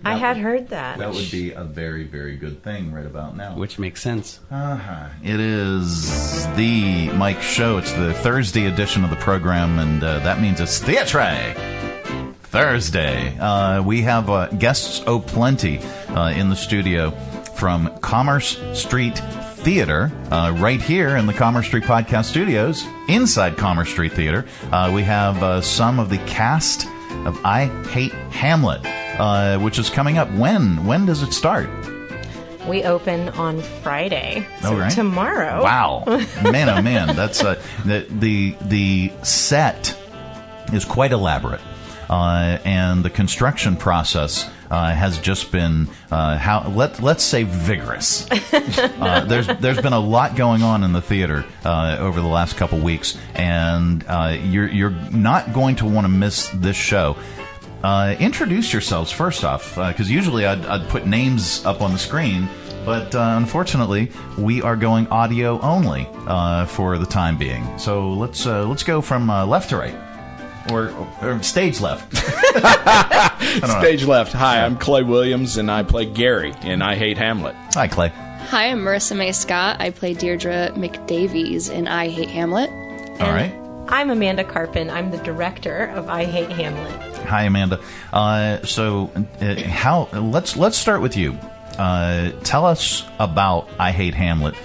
I had heard that. That would be a very, very good thing right about now. Which makes sense. It is the Mike Show. It's the Thursday edition of the program, and that means it's Theatre Thursday. We have guests plenty in the studio from Commerce Street Theater, right here in the Commerce Street Podcast Studios, inside Commerce Street Theater. We have some of the cast of I Hate Hamlet, which is coming up. When does it start? We open on Friday, so right. tomorrow. Wow, man, oh man, that's the set is quite elaborate, and the construction process has just been let's say vigorous. There's been a lot going on in the theater over the last couple weeks, and you're not going to want to miss this show. Introduce yourselves first off, because usually I'd put names up on the screen, but unfortunately we are going audio only for the time being. So let's go from left to right. Or stage left. Stage left. Hi, I'm Clay Williams, and I play Gary in I Hate Hamlet. Hi, Clay. Hi, I'm Marissa May Scott. I play Deirdre McDavies in I Hate Hamlet. All right. I'm Amanda Carpin. I'm the director of I Hate Hamlet. Hi, Amanda. Let's start with you. Tell us about I Hate Hamlet.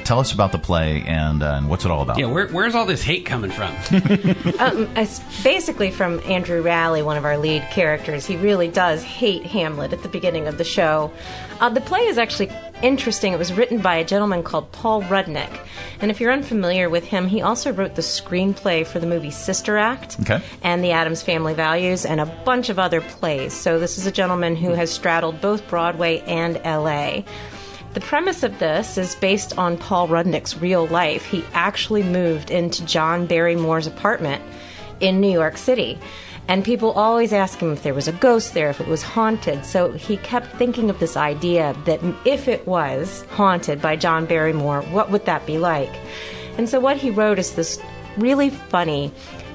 Tell us about the play and what's it all about. Yeah, where's all this hate coming from? It's basically from Andrew Rowley, one of our lead characters. He really does hate Hamlet at the beginning of the show. The play is actually interesting. It was written by a gentleman called Paul Rudnick. And if you're unfamiliar with him, he also wrote the screenplay for the movie Sister Act and The Addams Family Values and a bunch of other plays. So this is a gentleman who has straddled both Broadway and L.A. The premise of this is based on Paul Rudnick's real life. He actually moved into John Barrymore's apartment in New York City. And people always ask him if there was a ghost there, if it was haunted. So he kept thinking of this idea that if it was haunted by John Barrymore, what would that be like? And so what he wrote is this really funny,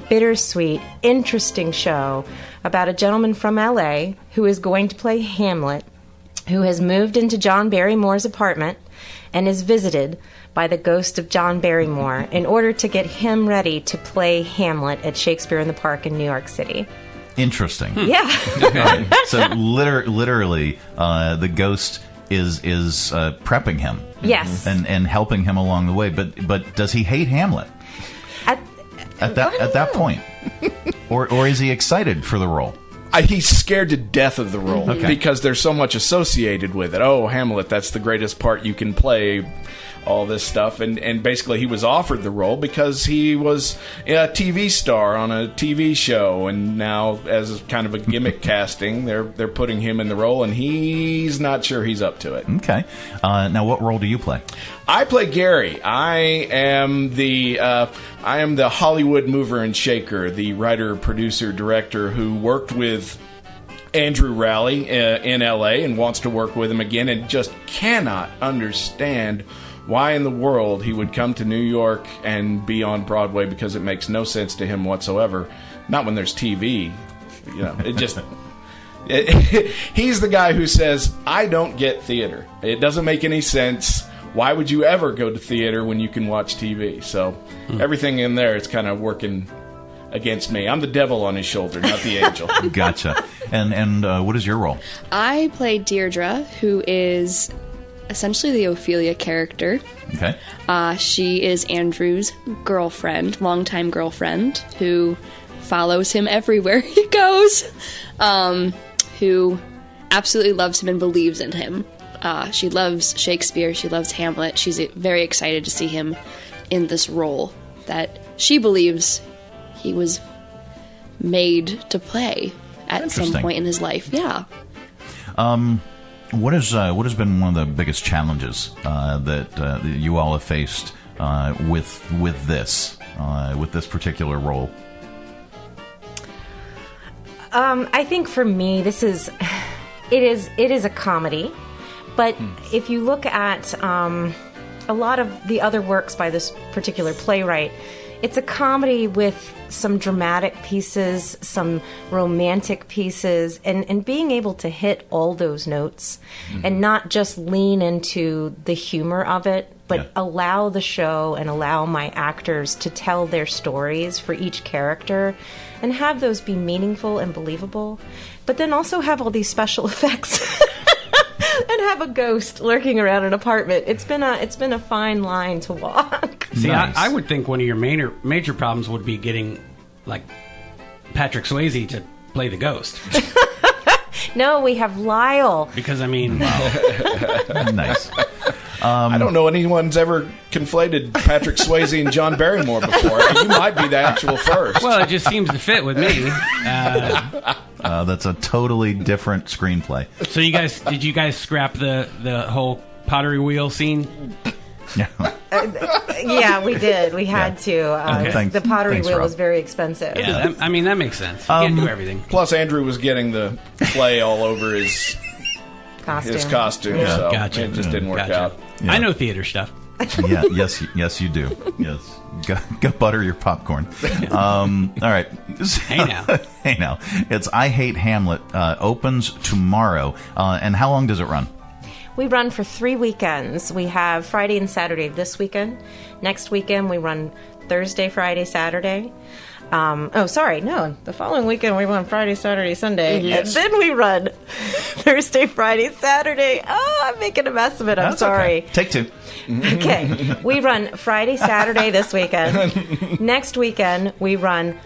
bittersweet, interesting show about a gentleman from L.A. who is going to play Hamlet, who has moved into John Barrymore's apartment and is visited by the ghost of John Barrymore in order to get him ready to play Hamlet at Shakespeare in the Park in New York City. Interesting. Yeah. Right. So literally, the ghost is prepping him. Yes. And helping him along the way. But does he hate Hamlet at that point, or is he excited for the role? He's scared to death of the role because there's so much associated with it. Oh, Hamlet, that's the greatest part you can play. All this stuff, and basically he was offered the role because he was a TV star on a TV show, and now as kind of a gimmick casting, they're putting him in the role, and he's not sure he's up to it. Okay. Now, what role do you play? I play Gary. I am the Hollywood mover and shaker, the writer, producer, director who worked with Andrew Rowley in L.A. and wants to work with him again, and just cannot understand why in the world he would come to New York and be on Broadway, because it makes no sense to him whatsoever. Not when there's TV. You know, it just... he's the guy who says, I don't get theater. It doesn't make any sense. Why would you ever go to theater when you can watch TV? So everything in there is kind of working against me. I'm the devil on his shoulder, not the angel. Gotcha. And what is your role? I play Deirdre, who is essentially the Ophelia character. Okay. She is Andrew's girlfriend, longtime girlfriend, who follows him everywhere he goes, who absolutely loves him and believes in him. She loves Shakespeare. She loves Hamlet. She's very excited to see him in this role that she believes he was made to play at some point in his life. Yeah. What has been one of the biggest challenges that you all have faced with this particular role? I think for me, it is a comedy, but if you look at a lot of the other works by this particular playwright, it's a comedy with some dramatic pieces, some romantic pieces, and being able to hit all those notes and not just lean into the humor of it, but allow the show and allow my actors to tell their stories for each character and have those be meaningful and believable, but then also have all these special effects. And have a ghost lurking around an apartment. It's been a fine line to walk. See, Nice. I would think one of your major problems would be getting like Patrick Swayze to play the ghost, No, we have Lyle. because I mean, Nice. I don't know anyone's ever conflated Patrick Swayze and John Barrymore before. You might be the actual first. well, it just seems to fit with me. That's a totally different screenplay. So did you guys scrap the whole pottery wheel scene? Yeah. Yeah, we did. We had to. Okay. The pottery Thanks, wheel Rob. was very expensive. Yeah, that makes sense. You can't do everything. Plus, Andrew was getting the clay all over his costume, Yeah. so Gotcha. it just didn't work Gotcha. out. Yeah. I know theater stuff. Yeah, yes, you do. Yes, go butter your popcorn. All right. Hey now. Hey now. It's I Hate Hamlet opens tomorrow. And how long does it run? We run for 3 weekends. We have Friday and Saturday this weekend. Next weekend we run Thursday, Friday, Saturday. The following weekend we run Friday, Saturday, Sunday. Yes. And then we run Thursday, Friday, Saturday. Oh, I'm making a mess of it. I'm That's sorry. okay. Take two. Okay. We run Friday, Saturday this weekend. Next weekend, we run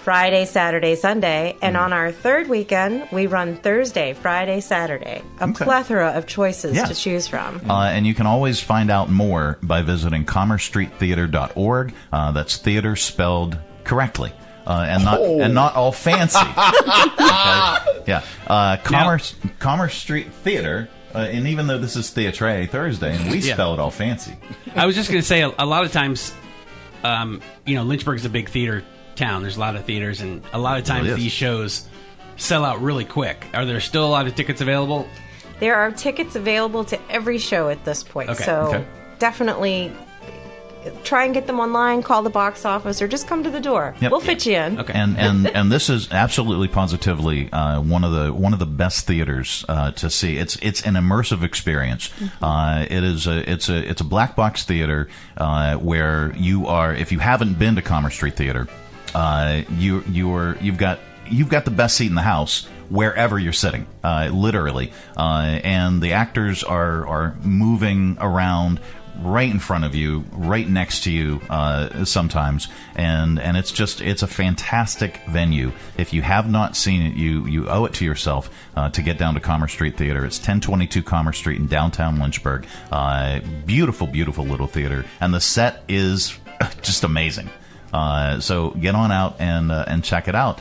Friday, Saturday, Sunday. And on our third weekend, we run Thursday, Friday, Saturday. A plethora of choices to choose from. And you can always find out more by visiting commercestreettheater.org. That's theater spelled correctly. And not all fancy. Okay? Yeah. Commerce Street Theater. And even though this is Theatre Thursday, and we spell it all fancy. I was just going to say, a lot of times, Lynchburg's a big theater town. There's a lot of theaters, and a lot of times these shows sell out really quick. Are there still a lot of tickets available? There are tickets available to every show at this point. Okay. So definitely try and get them online, call the box office, or just come to the door. Yep. We'll fit you in. Okay. And this is absolutely positively one of the best theaters to see. It's an immersive experience. It's a black box theater where you are. If you haven't been to Commerce Street Theater, you've got the best seat in the house wherever you're sitting, literally. And the actors are moving around right in front of you, right next to you sometimes, and it's a fantastic venue. If you have not seen it, you owe it to yourself to get down to Commerce Street Theater. It's 1022 Commerce Street in downtown Lynchburg. Beautiful little theater, and the set is just amazing. So get on out and check it out.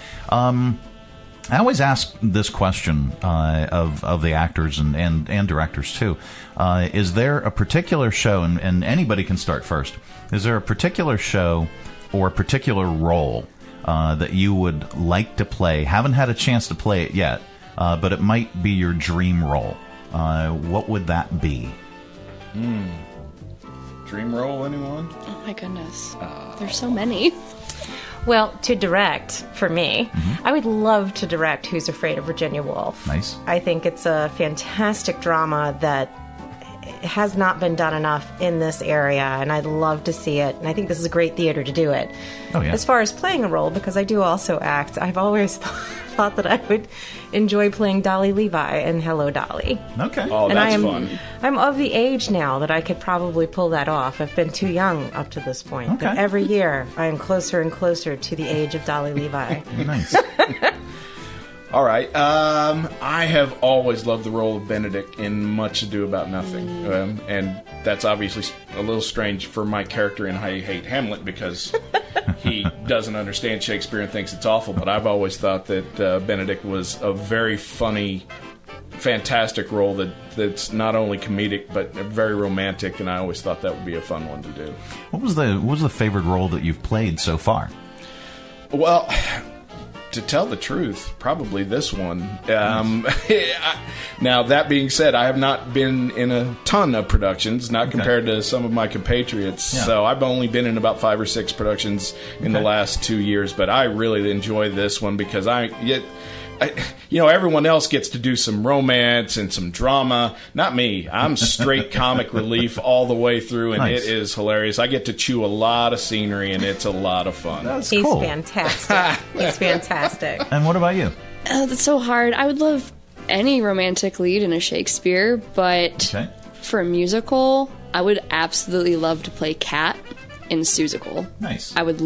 I always ask this question of the actors and directors too. Is there a particular show, and anybody can start first, is there a particular show or a particular role that you would like to play, haven't had a chance to play it yet, but it might be your dream role? What would that be? Dream role, anyone? Oh my goodness. There's so many. Well, to direct, for me, I would love to direct Who's Afraid of Virginia Woolf. Nice. I think it's a fantastic drama that has not been done enough in this area, and I'd love to see it. And I think this is a great theater to do it. Oh, yeah. As far as playing a role, because I do also act, I've always thought that I would enjoy playing Dolly Levi in Hello, Dolly. Okay. Oh, And that's fun. I'm of the age now that I could probably pull that off. I've been too young up to this point. But Okay. every year, I am closer and closer to the age of Dolly Levi. Nice. All right. I have always loved the role of Benedict in Much Ado About Nothing. And that's obviously a little strange for my character in I Hate Hamlet because he doesn't understand Shakespeare and thinks it's awful. But I've always thought that Benedict was a very funny, fantastic role that's not only comedic but very romantic. And I always thought that would be a fun one to do. What was the favorite role that you've played so far? Well, To tell the truth, probably this one. Now, that being said, I have not been in a ton of productions, not compared to some of my compatriots. Yeah. So I've only been in about 5 or 6 productions in the last 2 years. But I really enjoy this one because everyone else gets to do some romance and some drama. Not me. I'm straight comic relief all the way through, and It is hilarious. I get to chew a lot of scenery, and it's a lot of fun. He's fantastic. He's fantastic. And what about you? That's so hard. I would love any romantic lead in a Shakespeare, but for a musical, I would absolutely love to play Cat in Seussical. Nice. I would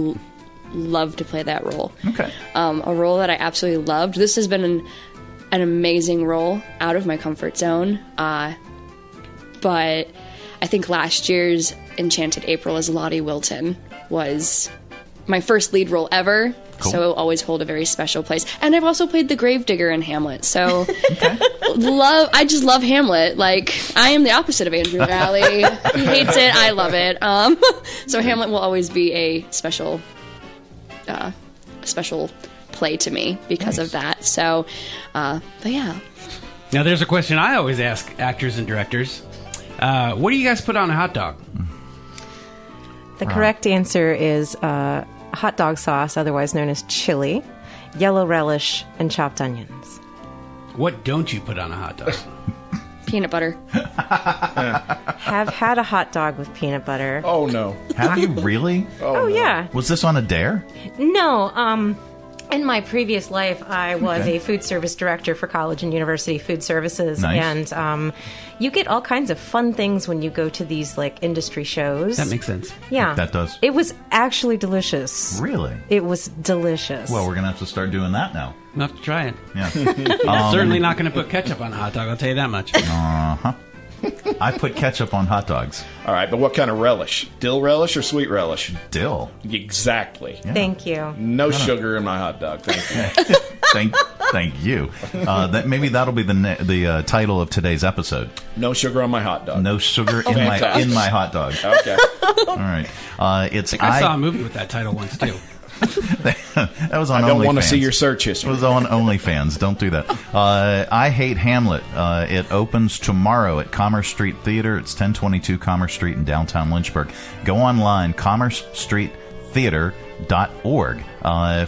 love to play that role. Okay. A role that I absolutely loved. This has been an amazing role out of my comfort zone. But I think last year's Enchanted April as Lottie Wilton was my first lead role ever. Cool. So it will always hold a very special place. And I've also played the Gravedigger in Hamlet. So I just love Hamlet. Like, I am the opposite of Andrew Rowley. He hates it. I love it. So Hamlet will always be a special play to me because of that. So, but yeah. Now, there's a question I always ask actors and directors. What do you guys put on a hot dog? The correct answer is hot dog sauce, otherwise known as chili, yellow relish, and chopped onions. What don't you put on a hot dog? Peanut butter. Have had a hot dog with peanut butter. Oh, no. Have you really? Oh, yeah. Was this on a dare? No, in my previous life, I was a food service director for college and university food services. Nice. And you get all kinds of fun things when you go to these industry shows. That makes sense. Yeah. That does. It was actually delicious. Really? It was delicious. Well, we're going to have to start doing that now. I'll have to try it. Yeah. Certainly not going to put ketchup on a hot dog, I'll tell you that much. I put ketchup on hot dogs. All right, but what kind of relish? Dill relish or sweet relish? Dill. Exactly. Yeah. Thank you. No sugar in my hot dog. Thank you. Thank you. Maybe that'll be the title of today's episode. No sugar on my hot dog. No sugar in my hot dog. Okay. All right. I saw a movie with that title once too. That was on OnlyFans. I don't want to see your search history. It was on OnlyFans. Don't do that. I Hate Hamlet. It opens tomorrow at Commerce Street Theater. It's 1022 Commerce Street in downtown Lynchburg. Go online, commercestreettheater.org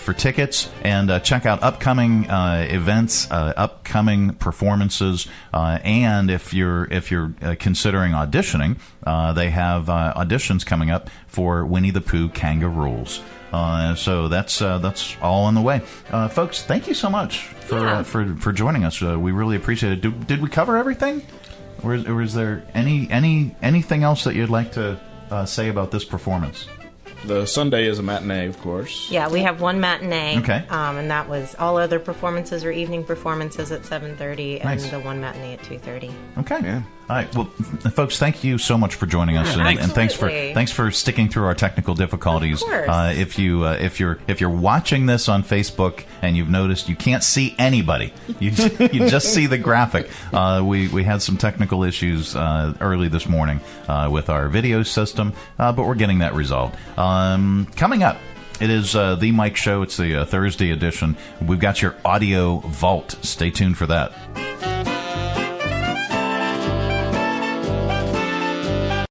for tickets and check out upcoming events, upcoming performances, and if you're considering auditioning, they have auditions coming up for Winnie the Pooh Kangaroos. So that's all on the way, folks. Thank you so much for joining us. We really appreciate it. Did we cover everything, or is there anything else that you'd like to say about this performance? The Sunday is a matinee, of course. Yeah, we have one matinee. Okay. And that was all other performances or evening performances at 7:30, and Nice. the one matinee at 2:30. Okay. Yeah. All right. Well, folks, thank you so much for joining us, and thanks for sticking through our technical difficulties. Of course. If you're watching this on Facebook and you've noticed you can't see anybody, you just see the graphic. We had some technical issues early this morning with our video system, but we're getting that resolved. Coming up, it is the Mike Show. It's the Thursday edition. We've got your audio vault. Stay tuned for that.